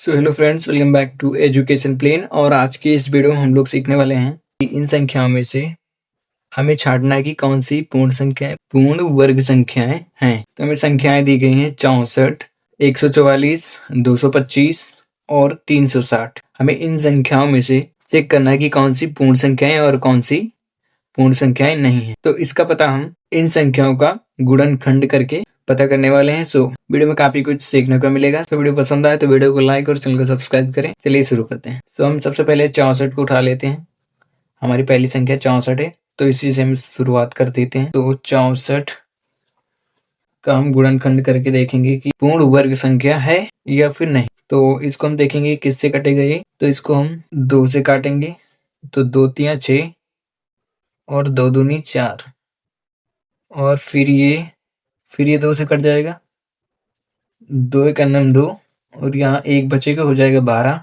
So hello friends, welcome back to education plane. और आज की इस वीडियो में हम लोग सीखने वाले हैं कि इन संख्याओं में से हमें छांटना है कि कौन सी पूर्ण वर्ग संख्याएं हैं। तो हमें संख्याएं दी गई हैं 64, 144, 225 और 360। हमें इन संख्याओं में से चेक करना है कि कौन सी पूर्ण संख्याएं और कौन सी पूर्ण संख्याएं नहीं है। तो इसका पता हम इन संख्याओं का गुणनखंड करके पता करने वाले हैं। सो वीडियो में काफी कुछ सीखने को मिलेगा। तो वीडियो पसंद आए तो वीडियो को लाइक और चैनल को सब्सक्राइब करें। चलिए शुरू करते हैं। सो हम सबसे पहले 64 को उठा लेते हैं। हमारी पहली संख्या 64 है, तो इसी से हम शुरुआत कर देते हैं। तो 64 का हम गुणनखंड करके देखेंगे कि पूर्ण वर्ग संख्या है या फिर नहीं। तो इसको हम देखेंगे किससे कटेगा ये। तो इसको हम 2 से काटेंगे। तो 2 तिया 6 और 2 दूनी 4 और फिर ये 2 से कट जाएगा। 2 एक अन्नम 2 और यहाँ 1 बचेगा, हो जाएगा 12।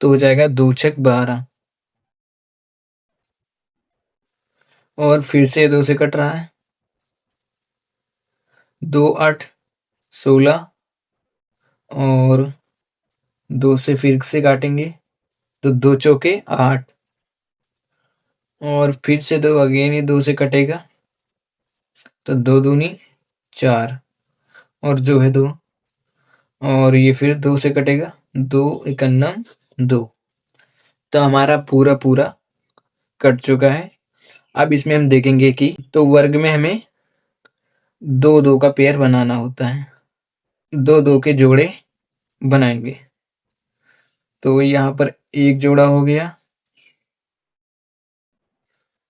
तो हो जाएगा 2 छक 12 और फिर से 2 से कट रहा है। 2 8 16 और 2 से फिर से काटेंगे। तो 2 चौके 8 और फिर से 2 अगेन ये 2 से कटेगा। तो 2 दूनी 4 और जो है 2 और ये फिर 2 से कटेगा। 2 एक अन्नम 2। तो हमारा पूरा कट चुका है। अब इसमें हम देखेंगे कि तो वर्ग में हमें 2 का पेयर बनाना होता है। 2 के जोड़े बनाएंगे। तो यहाँ पर 1 जोड़ा हो गया,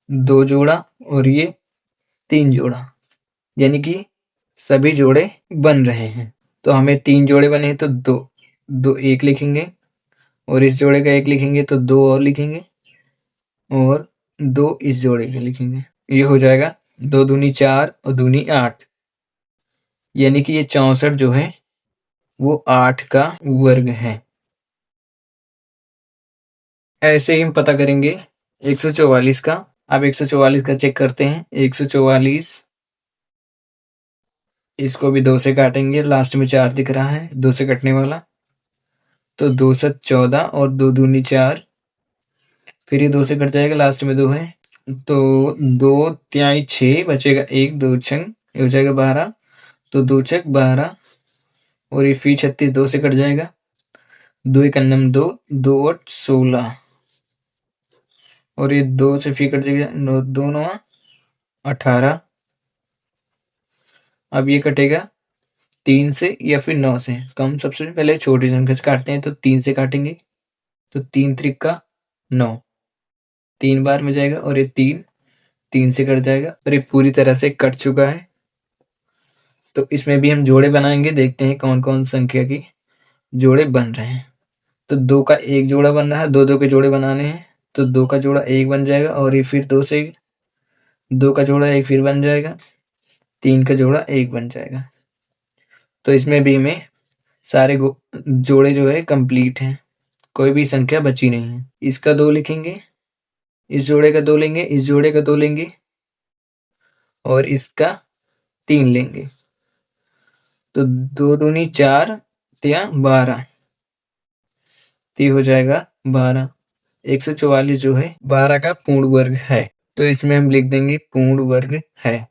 2 जोड़ा और ये 3 जोड़ा, यानी कि सभी जोड़े बन रहे हैं। तो हमें 3 जोड़े बने तो 2 1 लिखेंगे और इस जोड़े का 1 लिखेंगे तो 2 और लिखेंगे और 2 इस जोड़े का लिखेंगे। ये हो जाएगा 2 दूनी 4 और दूनी 8, यानी कि ये 64 जो है वो 8 का वर्ग है। ऐसे ही हम पता करेंगे 144 का। अब 144 का चेक करते हैं। 144 इसको भी 2 से काटेंगे। लास्ट में 4 दिख रहा है 2 से कटने वाला। तो 2 7 14 और 2 दूनी 4, फिर ये 2 से कट जाएगा। लास्ट में 2 है तो 2 त्याई 6 बचेगा 1, 2 छंग हो जाएगा 12। तो 2 छक 12 और ये फिर 36 2 से कट जाएगा। 2 एक अन्नम 2, 2 8 16 और ये 2 से फिर कट जाएगा। 2 9 18। अब ये कटेगा 3 से या फिर 9 से। तो हम सबसे पहले छोटी संख्या से काटते हैं। तो 3 से काटेंगे। तो 3 त्रिका 9, 3 बार में जाएगा और ये 3 से कट जाएगा और ये पूरी तरह से कट चुका है। तो इसमें भी हम जोड़े बनाएंगे। देखते हैं कौन कौन संख्या की जोड़े बन रहे हैं। तो 2 का 1 जोड़ा बन रहा है। 2 के जोड़े बनाने हैं। तो 2 का जोड़ा 1 बन जाएगा और ये फिर 2 से 2 का जोड़ा 1 फिर बन जाएगा। 3 का जोड़ा 1 बन जाएगा। तो इसमें भी हमें सारे जोड़े जो है कंप्लीट हैं, कोई भी संख्या बची नहीं है। इसका 2 लिखेंगे, इस जोड़े का 2 लेंगे, इस जोड़े का 2 लेंगे और इसका 3 लेंगे। तो 2 दूनी 4 या 12, तो ये हो जाएगा 12। 144 जो है 12 का पूर्ण वर्ग है। तो इसमें हम लिख देंगे पूर्ण वर्ग है।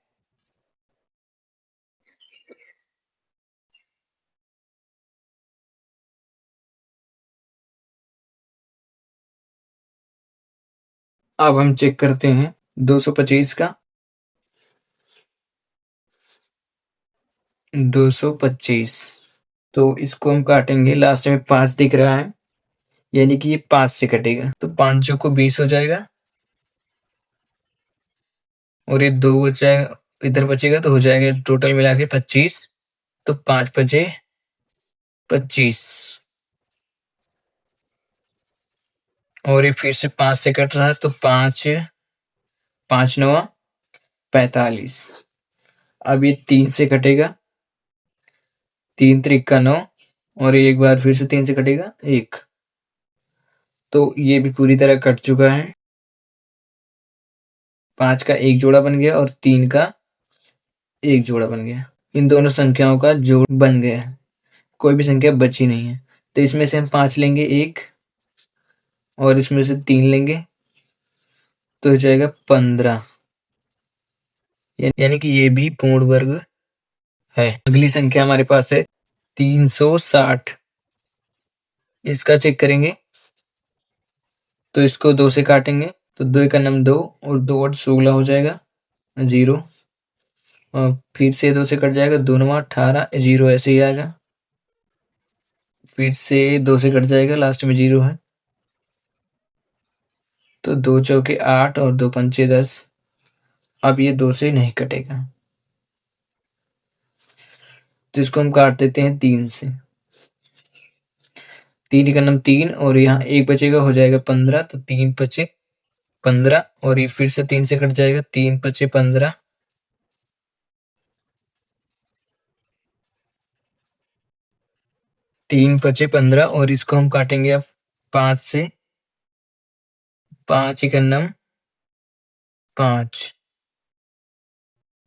अब हम चेक करते हैं 225 का। 225 तो इसको हम काटेंगे। लास्ट में 5 दिख रहा है, यानी कि ये 5 से कटेगा। तो 5 को 20 हो जाएगा और ये 2 बचाएगा, इधर बचेगा तो हो जाएगा टोटल मिला के 25। तो 5 बचे 25 और ये फिर से 5 से कट रहा है। तो 5 5 9 45। अब ये 3 से कटेगा। 3 त्रिका 9 और एक बार फिर से 3 से कटेगा 1। तो ये भी पूरी तरह कट चुका है। 5 का 1 जोड़ा बन गया और 3 का 1 जोड़ा बन गया। इन दोनों संख्याओं का जोड़ बन गया है, कोई भी संख्या बची नहीं है। तो इसमें से हम 5 लेंगे 1 और इसमें से 3 लेंगे तो हो जाएगा 15, यानी कि ये भी पूर्ण वर्ग है। अगली संख्या हमारे पास है 360। इसका चेक करेंगे तो इसको 2 से काटेंगे तो 2 का नम 2 और 2 8 16 हो जाएगा 0। और फिर से 2 से कट जाएगा 2 9 18 0 ऐसे ही आएगा। फिर से 2 से कट जाएगा, लास्ट में 0 है तो 2 चौके 8 और 2 पंचे 10। अब ये 2 से नहीं कटेगा तो इसको हम काट देते हैं 3 से। 3 का नम 3 और यहाँ 1 बचेगा, हो जाएगा 15 तो 3 पचे 15 और ये फिर से 3 से कट जाएगा 3 पचे 15। 3 पचे 15 और इसको हम काटेंगे अब 5 से। 5 का नम 5।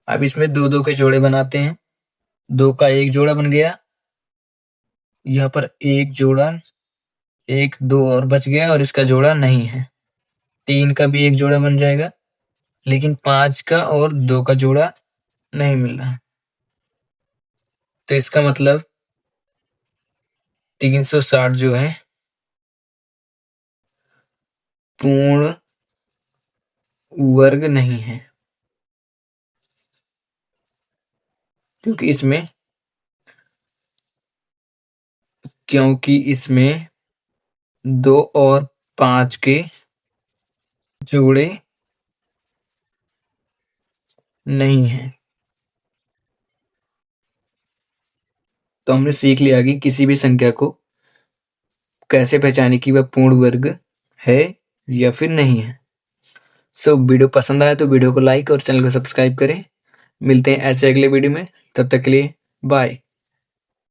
अब इसमें 2 2 के जोड़े बनाते हैं। 2 का एक जोड़ा बन गया, यहाँ पर एक जोड़ा 1 2 और बच गया और इसका जोड़ा नहीं है। 3 का भी एक जोड़ा बन जाएगा, लेकिन 5 का और 2 का जोड़ा नहीं मिल रहा। तो इसका मतलब 360 जो है पूर्ण वर्ग नहीं है, क्योंकि इसमें 2 और 5 के जोड़े नहीं है। तो हमने सीख लिया कि किसी भी संख्या को कैसे पहचाने कि वह पूर्ण वर्ग है या फिर नहीं है। वीडियो पसंद आया तो वीडियो को लाइक और चैनल को सब्सक्राइब करें। मिलते हैं ऐसे अगले वीडियो में, तब तक के लिए बाय।